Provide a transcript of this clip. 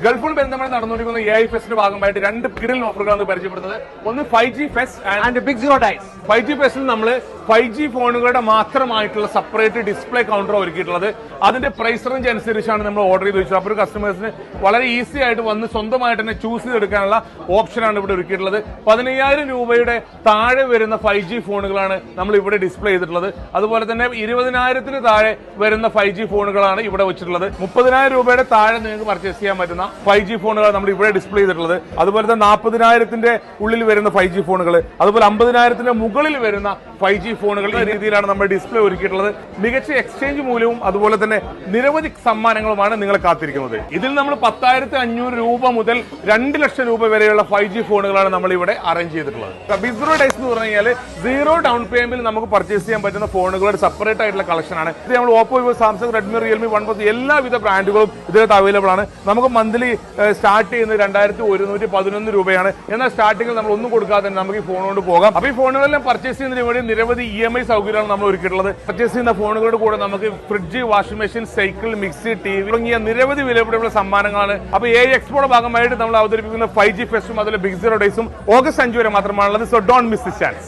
ഗൾഫിൽ ബന്ധമായി നടന്നുകൊണ്ടിരിക്കുന്ന AI ഫെസ്റ്റിന്റെ ഭാഗമായിട്ട് രണ്ട് കിടിലൻ ഓഫറുകളാണ് പരിചയപ്പെടുന്നത്. ഒന്ന് 5G fest and big zero days. 5G ഫെസ്റ്റിൽ നമ്മൾ 5G ഫോണുകളുടെ മാത്രമായിട്ടുള്ള സെപ്പറേറ്റ് ഡിസ്പ്ലേ കൗണ്ടർ ഒരുക്കിയിട്ടുള്ളത്. അതിന്റെ പ്രൈസ് റേഞ്ച് അനുസരിച്ചാണ് നമ്മൾ ഓർഡർ ചെയ്ത് വെച്ചത്. അപ്പോൾ കസ്റ്റമേഴ്സിന് വളരെ ഈസി ആയിട്ട് വന്ന് സ്വന്തമായിട്ട് തന്നെ ചൂസ് ചെയ്തെടുക്കാനുള്ള ഓപ്ഷനാണ് ഇവിടെ ഒരുക്കിയിട്ടുള്ളത്. 15,000 രൂപയുടെ താഴെ വരുന്ന 5G ഫോണുകളാണ് നമ്മൾ ഇവിടെ ഡിസ്പ്ലേ ചെയ്തിട്ടുള്ളത്. അതുപോലെ തന്നെ 20,000 താഴെ വരുന്ന 5G ഫോണുകളാണ് ഇവിടെ വെച്ചിട്ടുള്ളത്. 30,000 രൂപയുടെ താഴെ നിങ്ങൾക്ക് പർച്ചേസ് ചെയ്യാൻ പറ്റുന്ന 5G ഫോണുകൾ നമ്മൾ ഇവിടെ ഡിസ്പ്ലേ ചെയ്തിട്ടുള്ളത്. അതുപോലെ തന്നെ 40,000 ഉള്ളിൽ വരുന്ന 5G ഫോണുകൾ, അതുപോലെ 50,000 മുകളിൽ വരുന്ന 5G ഫോണുകൾ ഈ രീതിയിലാണ് നമ്മൾ ഡിസ്പ്ലേ ഒരുക്കിയിട്ടുള്ളത്. മികച്ച എക്സ്ചേഞ്ച് മൂല്യവും അതുപോലെ തന്നെ നിരവധി സമ്മാനങ്ങളുമാണ് നിങ്ങളെ കാത്തിരിക്കുന്നത്. ഇതിൽ നമ്മൾ 10,500 രൂപ മുതൽ 2 ലക്ഷം രൂപ വരെയുള്ള 5G ഫോണുകളാണ് നമ്മൾ ഇവിടെ അറേഞ്ച് ചെയ്തിട്ടുള്ളത്. ബിഗ് സീറോ ഡേയ്സ് എന്ന് പറഞ്ഞു കഴിഞ്ഞാൽ 0 ഡൗൺ പേയ്മെന്റിൽ നമുക്ക് പർച്ചേസ് ചെയ്യാൻ പറ്റുന്ന ഫോണുകളുടെ സെപ്പറേറ്റ് ആയിട്ടുള്ള കളക്ഷനാണ്. ഇത് നമ്മൾ Oppo, Vivo, Samsung, Redmi, Realme, OnePlus എല്ലാവിധ ബ്രാൻഡുകളും ഇതിനകത്ത് അവൈലബിൾ ആണ്. നമുക്ക് മന്ത്ലി സ്റ്റാർട്ട് ചെയ്യുന്നത് 2,111 രൂപയാണ്. എന്നാൽ സ്റ്റാർട്ടിങ്ങിൽ നമ്മൾ ഒന്നും കൊടുക്കാതെ തന്നെ നമുക്ക് ഈ ഫോൺ കൊണ്ട് പോകാം. അപ്പോൾ ഈ ഫോണുകളെല്ലാം പർച്ചേസ് ചെയ്യുന്നതിന് വേണ്ടി നിരവധി EMI സൗകര്യമാണ് നമ്മൾ ഒരുക്കിയിട്ടുള്ളത്. പർച്ചേസ് ചെയ്യുന്ന ഫോണുകളുടെ കൂടെ നമുക്ക് fridge, washing machine, cycle, mixie, TV തുടങ്ങിയ നിരവധി വിലപിടിപ്പുള്ള സമ്മാനങ്ങളാണ്. അപ്പോൾ AI എക്സ്പോയുടെ ഭാഗമായിട്ട് നമ്മൾ അവതരിപ്പിക്കുന്ന 5G ഫെസ്റ്റും അതുപോലെ ബിഗ് സീറോ ഡേയ്സും ഓഗസ്റ്റ് 5 വരെ മാത്രമാണുള്ളത്. So don't miss this chance.